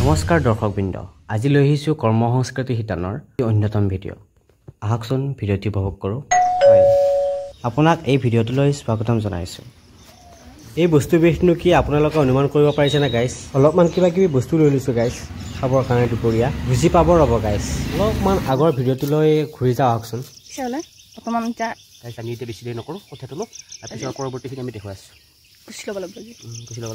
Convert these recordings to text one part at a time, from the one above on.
নমস্কাৰ দৰ্শকবৃন্দ, আজি লৈ আহিছোঁ কৰ্মসংস্কৃতি শিতানৰ অন্যতম ভিডিঅ'। আহকচোন ভিডিঅ'টি উপভোগ কৰোঁ। আপোনাক এই ভিডিঅ'টোলৈ স্বাগতম জনাইছোঁ। এই বস্তুবিধনো কি আপোনালোকে অনুমান কৰিব পাৰিছেনে গাইছ? অলপমান কিবা কিবি বস্তু লৈ লৈছোঁ গাইছ, খাবৰ কাৰণে দুপৰীয়া। বুজি পাব ৰ'ব গাইছ, অলপমান আগৰ ভিডিঅ'টোলৈ ঘূৰি যাওঁ আহকচোন। গাইছ আমি এতিয়া বেছি দেৰি নকৰোঁ, কথাটো লওঁ, তাৰপিছত পৰৱৰ্তীখিনি আমি দেখুৱাই আছোঁ। গুচি ল'ব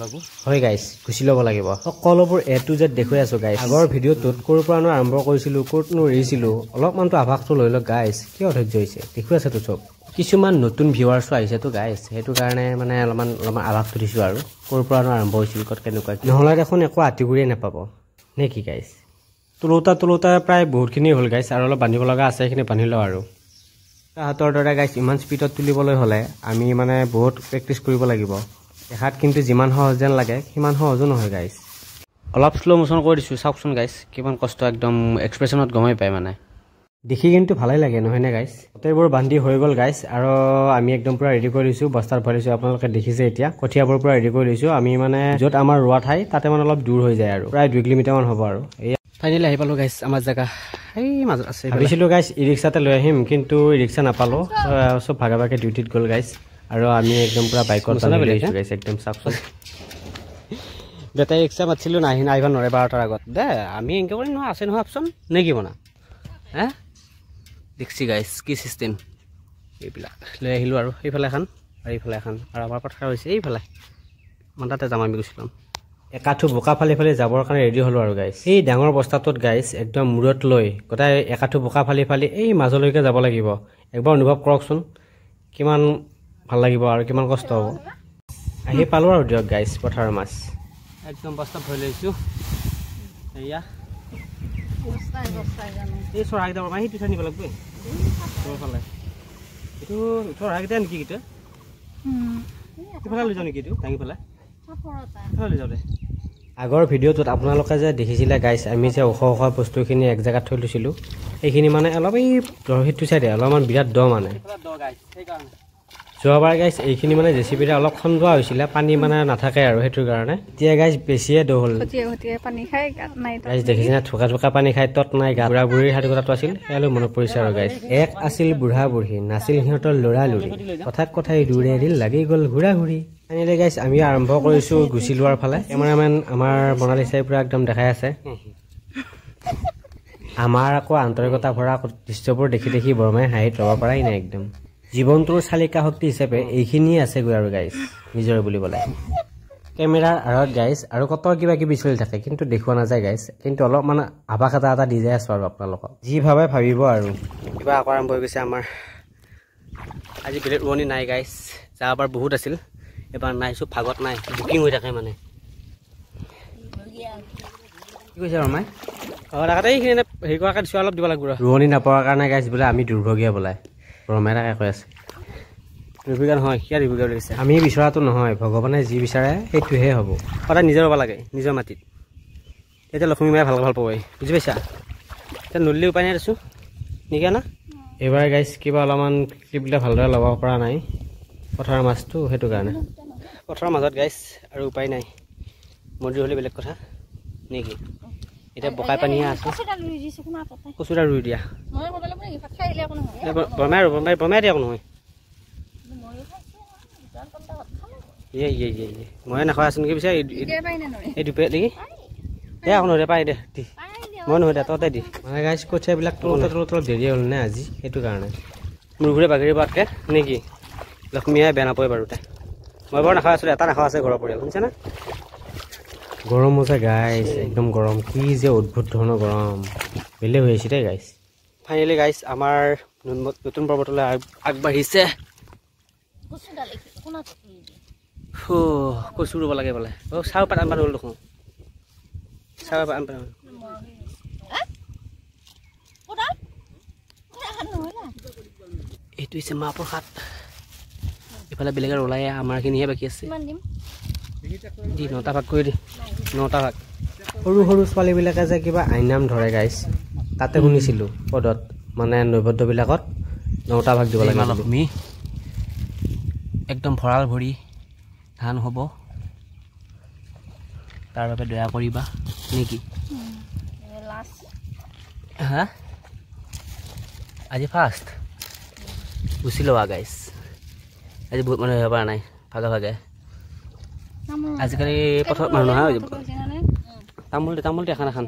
লাগিব। হয় গাইছ, গুচি ল'ব লাগিব। সকলোবোৰ A to Z দেখুৱাই আছোঁ গাইছ। আগৰ ভিডিঅ'টোত ক'ৰ পৰানো আৰম্ভ কৰিছিলোঁ, ক'তনো এৰিছিলোঁ, অলপমানতো আভাসটো লৈ লওক গাইছ। কি অধৈৰ্য হৈছে, দেখুৱাই আছেতো চব। কিছুমান নতুন ভিউৱাৰ্ছো আহিছেতো গাইছ, সেইটো কাৰণে মানে অলপমান আভাসটো দিছোঁ আৰু ক'ৰ পৰানো আৰম্ভ হৈছিল, ক'ত কেনেকুৱা। নহ'লে দেখোন একো আঁতিগুৰিয়ে নাপাব নে কি গাইছ? তোলোতা প্ৰায় বহুতখিনি হ'ল গাইছ, আৰু অলপ বান্ধিব লগা আছে, সেইখিনি বান্ধি লওঁ আৰু। তাহাঁতৰ দৰে গাইছ ইমান স্পীডত তুলিবলৈ হ'লে আমি মানে বহুত প্ৰেক্টিচ কৰিব লাগিব। দেখাত কিন্তু যিমান সহজ যেন লাগে সিমান সহজো নহয় গাইছ। অলপ শ্ল' মোশ্যন কৰি দিছোঁ, চাওকচোন গাইছ কিমান কষ্ট, একদম এক্সপ্ৰেশ্যনত গমেই পায় মানে। দেখি কিন্তু ভালেই লাগে নহয়নে গাইছ? গোটেইবোৰ বান্ধি হৈ গ'ল গাইছ, আৰু আমি একদম পূৰা ৰেডি কৰি দিছোঁ, বস্তাত ভৰাইছোঁ। আপোনালোকে দেখিছে এতিয়া কঠীয়াবোৰ পূৰা ৰেডি কৰি দিছোঁ। আমি মানে য'ত আমাৰ ৰোৱা ঠাই তাতে মানে অলপ দূৰ হৈ যায় আৰু প্ৰায় 2 কিলোমিটাৰমান হ'ব আৰু। এই ফাইনেলি আহি পালোঁ গাইছ আমাৰ জেগা। এই মাজত আছে, ভাবিছিলোঁ গাইছ ই ৰিক্সাতে লৈ আহিম, কিন্তু ই ৰিক্সা নাপালোঁ, চব ভাগে ভাগে ডিউটিত গ'ল গাইছ। আৰু আমি একদম পূৰা বাইকত আহিছোঁ গাইছ, একদম চাওকচোন। বেটাৰী ৰিক্সা মাতিছিলোঁ, আহিব নোৱাৰে 12টাৰ আগত দে। আমি এনেকৈ কৰি নহয়, আছে নহয় অপশ্যন নে কি বনা হে? দেখছি গাইছ কি চিষ্টেম। এইবিলাক লৈ আহিলোঁ আৰু সেইফালে এখন আৰু এইফালে এখন, আৰু আমাৰ পথাৰ হৈছে এইফালে, মানে তাতে যাম আমি, গুচি ল'ম। একাঠু বোকা ফালি ফালি যাবৰ কাৰণে ৰেডি হ'লোঁ আৰু গাইছ। এই ডাঙৰ বস্তাটোত গাইছ একদম মূৰত লৈ গোটাই একাঠু বোকা ফালি ফালি এই মাজলৈকে যাব লাগিব। একবাৰ অনুভৱ কৰকচোন কিমান ভাল লাগিব আৰু কিমান কষ্ট হ'ব। আহি পালোঁ আৰু দিয়ক গাইছ পথাৰৰ মাছ। একদম বস্তা ভৰি লৈছোঁ। এয়া এই চৰাইকেইটা বৰমা সেইটো চাই নিব লাগিব, ফালে এইটো চৰাইকেইটা নেকি? এইকেইটা সিফালে লৈ যাওঁ নেকি? এইটো দাঙি পেলাই লৈ যাওঁ দে। আগৰ ভিডিঅ'টোত আপোনালোকে যে দেখিছিলে গাইছ, আমি যে ওখ ওখ বস্তুখিনি এক জেগাত থৈ লৈছিলোঁ, সেইখিনি মানে অলপ এই সেইটো চাইডে অলপমান বিৰাট দ মানে। যোৱাবাৰ গাইছ এইখিনি মানে জেচিবিৰে অলপ খন্দোৱা হৈছিলে, পানী মানে নাথাকে আৰু সেইটোৰ কাৰণে। এতিয়া গাইছ বেছিয়ে দ হ'ল গাইছ, দেখিছেনে? ঠোকা পানী খাই তত নাই গা। বুঢ়া বুঢ়ীৰ সাধু কথাটো আছিল, সেয়ালৈ মনত পৰিছে আৰু গাইছ। এক আছিল বুঢ়া বুঢ়ী, নাছিল সিহঁতৰ ল'ৰা লৰি, কথাত কথাই দূৰে দিল লাগি গ'ল ঘূৰা ঘূৰি। ফাইনেলি গাইছ আমি আৰম্ভ কৰিছোঁ গুচি লোৱাৰ ফালে। কেমেৰামেন আমাৰ মনালিছাই পূৰা একদম দেখাই আছে। আমাৰ আকৌ আন্তৰিকতা ভৰা দৃশ্যবোৰ দেখি দেখি বৰমাই হাঁহিত ৰ'ব পৰাই নাই একদম। জীৱনটোৰ চালিকা শক্তি হিচাপে এইখিনিয়ে আছেগৈ আৰু গাইছ নিজৰে বুলিবলৈ। কেমেৰাৰ আঁৰত গাইছ আৰু কত কিবা কিবি চলি থাকে, কিন্তু দেখুওৱা নাযায় গাইছ। কিন্তু অলপমান আভাস এটা দি যাই আছোঁ আৰু আপোনালোকক, যি ভাবে ভাবিব আৰু। কিবা আকৌ আৰম্ভ হৈ গৈছে আমাৰ। আজি বেলেগ ৰোৱনী নাই গাইছ, যোৱাবাৰ বহুত আছিল, এবাৰ নাই, চব ভাগত নাই, বুকিং হৈ থাকে মানে। কি কৈছে ৰমাই? তাতে এইখিনি হেৰি কৰাকৈ দিছোঁ, অলপ দিব লাগিব। ৰোৱনী নাপোৱাৰ কাৰণে গাইছ বোলে আমি দুৰ্ভগীয়া বোলে, ৰমাই তাকে কৈ আছে। দুৰ্ভগীয়া নহয়, সিয়া দুৰ্ভগীয়া বুলি কৈছে। আমি বিচৰাটো নহয়, ভগৱানে যি বিচাৰে সেইটোহে হ'ব। সদায় নিজৰ হ'ব লাগে, নিজৰ মাটিত, এতিয়া লক্ষ্মী মায়ে ভাল পাব, বুজি পাইছা? এতিয়া নদীলৈ উপায় নাই আছোঁ নেকি না? এইবাৰ গাইছ কিবা অলপমান ক্লিপবিলাক ভালদৰে ল'ব পৰা নাই, পথাৰৰ মাছটো সেইটো কাৰণে। পথাৰৰ মাজত গাইছ আৰু উপায় নাই, মন্দিৰ হ'লে বেলেগ কথা নেকি? এতিয়া বোকাই পানীয়ে আছে, কচুটা ৰুই দিয়া বৰমাই দিয়া একো নহয়। মই নাখাই আছোঁ নেকি পিছে? এই দুপৰীয়া নেকি? দে আকৌ নহয় দে, পাই দে দি, মই নহয় দে তহঁতে দি। মানে গাইছ কঠীয়াবিলাক তলত দেৰি হ'ল নে আজি, সেইটো কাৰণে মূৰ ঘূৰে বাগৰি পাতকৈ নেকি? লক্ষ্মীয়ে বেয়া নাপায় বাৰু তাই। মই বাৰু নাখাই আছোঁ, এটা নাখোৱা আছে ঘৰৰ পৰিয়াল, শুনিছেনে? গৰম হৈছে গাইছ, একদম গৰম, কি যে অদ্ভুত ধৰণৰ গৰম, বেলেগ হৈ আহিছে দেই গাইছ। ফাইনেলি গাইছ আমাৰ নতুন পৰ্বতলৈ আগবাঢ়িছে। কচু ৰুব লাগে বোলে, চাউ পাত আনবা হ'ল দেখোন, চাউ পাত আনবা। এইটো হৈছে মাহ প্ৰসাদ, এইফালে বেলেগে ওলাই, আমাৰখিনিহে বাকী আছে। দি 9টা ভাগ কৰি দি, 9টা ভাগ। সৰু সৰু ছোৱালীবিলাকে যে কিবা আইনাম ধৰে গাইছ, তাতে শুনিছিলোঁ পদত, মানে নৈবদ্যবিলাকত 9টা ভাগ দিব লাগে। লক্ষ্মী একদম ভঁৰাল ভৰি ধান হ'ব, তাৰ বাবে দয়া কৰিবা নেকি হা আজি ফাৰ্ষ্ট গুচি লোৱা গাইছ আজি বহুত মানুহ আহিব পৰা নাই ভাগে ভাগে আজিকালি পথাৰত মানুহ নহা হৈ যাব তামোল এখন এখন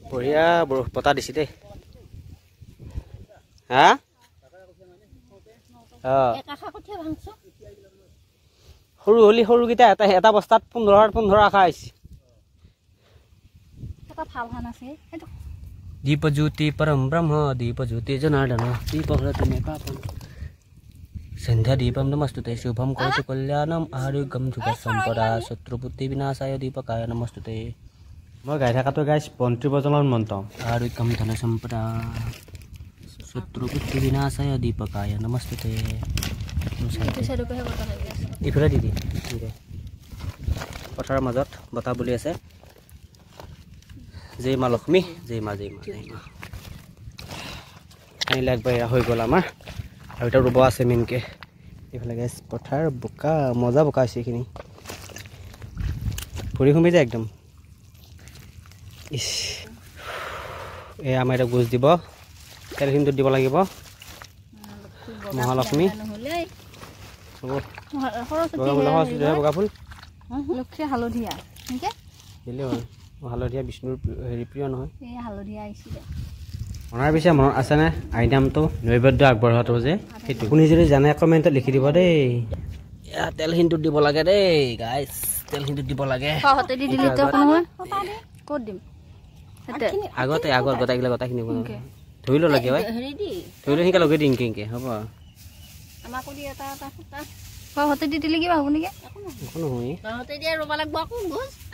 বঢ়িয়া বতাহ দিছে দেই হা সৰু হলি সৰুকেইটা এটা বস্তাত 15 আশা আহিছে দীপজ্যোতি পৰম ব্ৰহ্ম দীপজ্যোতি জনাৰ্দন দীপহ্ৰতমে পাপম সন্ধ্যা দীপম নমস্তুতে শুভম কৌতু কল্যাণম আৰোগ্যম যুগ সম্পদা শত্ৰুপুত্তি বিনাশায় দীপকায় নমস্তুতে মই গাই থাকাটো গাইছ বন্তি বজনৰ মন্ত্ৰ আৰোগ্যম ধন সম্পদা শত্ৰুপুত্তি বিনাশায় দীপকায় নমস্তুতে ইফালে দিদি পথাৰৰ মাজত বতাহ বুলি আছে জয় মা লক্ষ্মী জয় মা আহিলে একবাৰ হৈ গ'ল আমাৰ আৰু এটা ৰুব আছে মেইনকৈ এইফালে গাইছ পথাৰ বোকা মজা বোকা হৈছে এইখিনি ভৰি সোমাই যায় একদম ইছ এই আমাৰ এটা গোজ দিব তেল কিন্তু দিব লাগিব মহালক্ষ্মী হ'ব বগা ফুল হালধীয়া হালধীয়া বিষ্ণুৰ হেৰি প্ৰিয় নহয় হালধীয়া আহিছিলে মনৰ পিছে মনত আছেনে আইনামটো নৈবেদ্য আগবঢ়োৱাটো যে সেইটো আপুনি যদি জানে কমেণ্টত লিখি দিব দেই তেল সিন্দুৰ দিব লাগে দেই গাইছ তেল সিন্দুৰ দিব লাগে আগতে গোটাইগিলা গোটাইখিনি ধৰি ল'ব লাগে ধৰি লৈ সিংকে লগাই দিম কিংকে হ'ব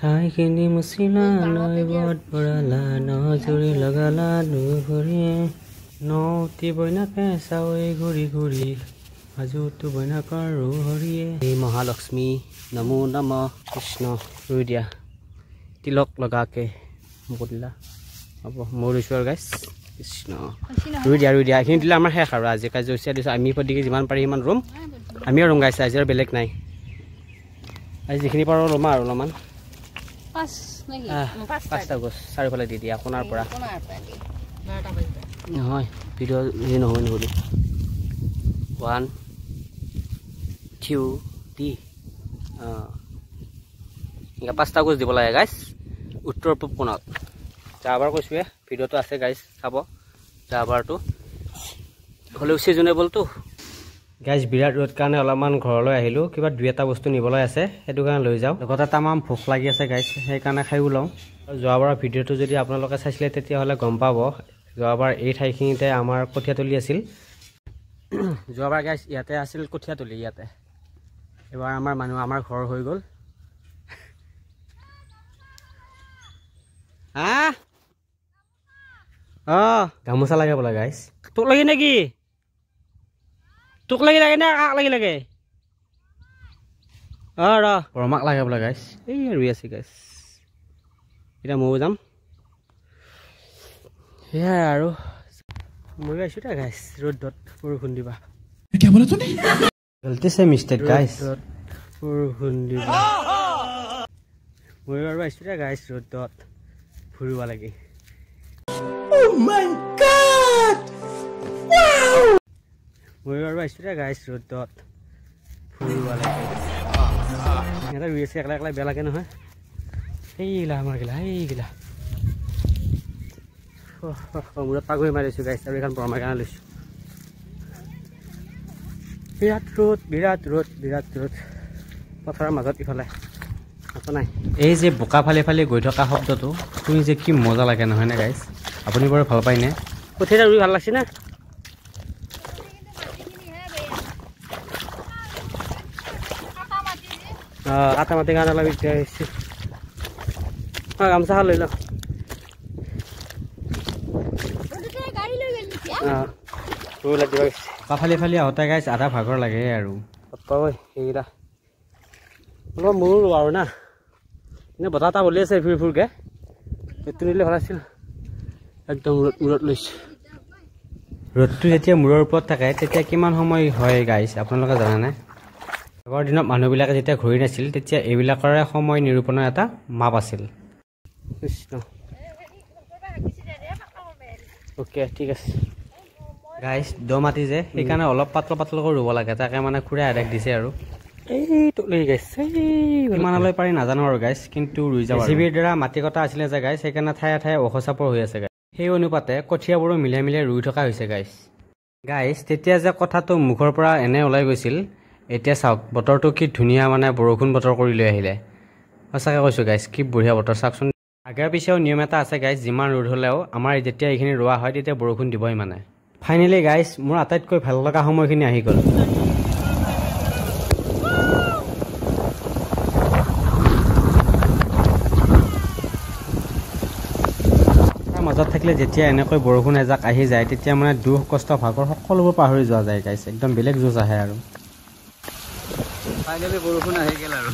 ঠাইখিনি মুচিলা নৈবত ভৰালা নজুৰি লগালা দুঘৰিয়ে নৌতি বইনাকে চাৱৈ ঘূৰি ঘূৰি সাজুটো বইনাকৰ হৰিয়ে এই মহালক্ষ্মী নমো নম কৃষ্ণ ৰুই দিয়া তিলক লগাকে মুকুট দিলা হ'ব মই ৰুইছোঁ আৰু গাইছ কৃষ্ণ ৰুই দিয়া এইখিনি দিলে আমাৰ শেষ আৰু আজি কাৰ্যসূচী দিছোঁ আমি প্ৰতিকে যিমান পাৰি সিমান ৰুম আমিও ৰুম গাইছে আজি আৰু বেলেগ নাই আজি যিখিনি পাৰোঁ ৰুম আৰু অলপমান 5টা গছ চাৰিওফালে দি দিয়া আপোনাৰ পৰা নহয় ভিডিঅ' হেৰি নহয় নহ'লে 1 2 3 এনেকৈ 5টা গছ দিব লাগে গাইছ উত্তৰ পূব কোণত যাবাৰ কৈছোঁৱে ভিডিঅ'টো আছে গাইছ চাব যাবাৰটো হ'লেও ছিজনেবলটো গাইছ বিৰাট ৰ'দ কাৰণে অলপমান ঘৰলৈ আহিলোঁ কিবা 2-এটা বস্তু নিবলৈ আছে সেইটো কাৰণে লৈ যাওঁ লগতে তামাম ভোক লাগি আছে গাইছ সেইকাৰণে খায়ো লওঁ যোৱাবাৰৰ ভিডিঅ'টো যদি আপোনালোকে চাইছিলে তেতিয়াহ'লে গম পাব যোৱাবাৰ এই ঠাইখিনিতে আমাৰ কঠীয়াতলি আছিল যোৱাবাৰ গাইছ ইয়াতে আছিল কঠীয়াতলি ইয়াতে এবাৰ আমাৰ ঘৰ হৈ গ'ল গামোচা লাগে বোলে গাইছ তোক লাগি নেকি তোক লাগি লাগে নে কাক লাগি লাগে ৰমাক লাগে বোলে গাইছ এই ৰুই আছে গাইছ এতিয়া ময়ো যাম সেয়াই আৰু মই গাইছোঁ দে গাইছ ৰ'দত বৰষুণ দিবা গলতি সে মিষ্টেক গাইছ বৰষুণ দিবা মই আৰু আহিছোঁ দে গাইছ ৰ'দত ফুৰিব লাগে মই আৰু আহিছোঁ দে গাইছ ৰ'দত ফুৰিব লাগে সিহঁতে ৰুই আছে একলা বেয়া লাগে নহয় এইগিলা আমাৰ এইগিলা মূৰত পাগৈ মাৰিছোঁ গাইছ আৰু এইখন বৰমাৰ কাৰণে লৈছোঁ বিৰাট ৰ'দ পথাৰৰ মাজত ইফালে একো নাই এই যে বোকা ফালি গৈ থকা শব্দটো শুনি যে কি মজা লাগে নহয়নে গাইছ আপুনি বাৰু ভাল পায়নে কঠীয়া ৰুই ভাল লাগছে না আটা মাটি কাৰণে অলপ দিগদাৰ হৈছে গামোচা লৈ লওঁ বোকা ফালি আহোঁতে গাইছ আধা ভাগৰ লাগে আৰু সেইকেইটা অলপ মোৰো ৰোৱা আৰু না এনেই বতাহ এটা বলি আছে ফুৰকে সেইটো নিলে ভাল আছিল একদম মূৰত লৈছে ৰ'দটো যেতিয়া মূৰৰ ওপৰত থাকে তেতিয়া কিমান সময় হয় গাইছ আপোনালোকে জানেনে আগৰ দিনত মানুহবিলাকে যেতিয়া ঘূৰি নাছিল তেতিয়া এইবিলাকৰে সময় নিৰূপণৰ এটা মাপ আছিল কৃষ্ণ অ'কে ঠিক আছে গাইজ দ মাটি যে সেইকাৰণে অলপ পাতলকৈ ৰুব লাগে তাকে মানে খুৰাই আদেশ দিছে আৰু কিমানলৈ পাৰি নাজানো আৰু গাইজ কিন্তু ৰুই যাব জিবিৰ দ্বাৰা মাটি কটা আছিলে যে গাইজ সেইকাৰণে ঠায়ে ঠায়ে ওখচাপৰ হৈ আছে গাইজ সেই অনুপাতে কঠীয়াবোৰো মিলাই মিলাই ৰুই থকা হৈছে গাইজ তেতিয়া যে কথাটো মুখৰ পৰা এনে ওলাই গৈছিল এতিয়া চাওক বতৰটো কি ধুনীয়া মানে বৰষুণ বতৰ কৰি লৈ আহিলে সঁচাকৈ কৈছোঁ গাইজ কি বঢ়িয়া বতৰ চাওকচোন আগে পিছেও নিয়ম এটা আছে গাইজ যিমান ৰ'দ হ'লেও আমাৰ যেতিয়া এইখিনি ৰোৱা হয় তেতিয়া বৰষুণ দিবই মানে ফাইনেলি গাইজ মোৰ আটাইতকৈ ভাল লগা সময়খিনি আহি গ'ল মাজত থাকিলে যেতিয়া এনেকৈ বৰষুণ এজাক আহি যায় তেতিয়া মানে দুখ কষ্ট ভাগৰ সকলোবোৰ পাহৰি যোৱা যায় গাইজ একদম বেলেগ জোচ আহে আৰু ফাইনেলি বৰষুণ আহি গ'ল আৰু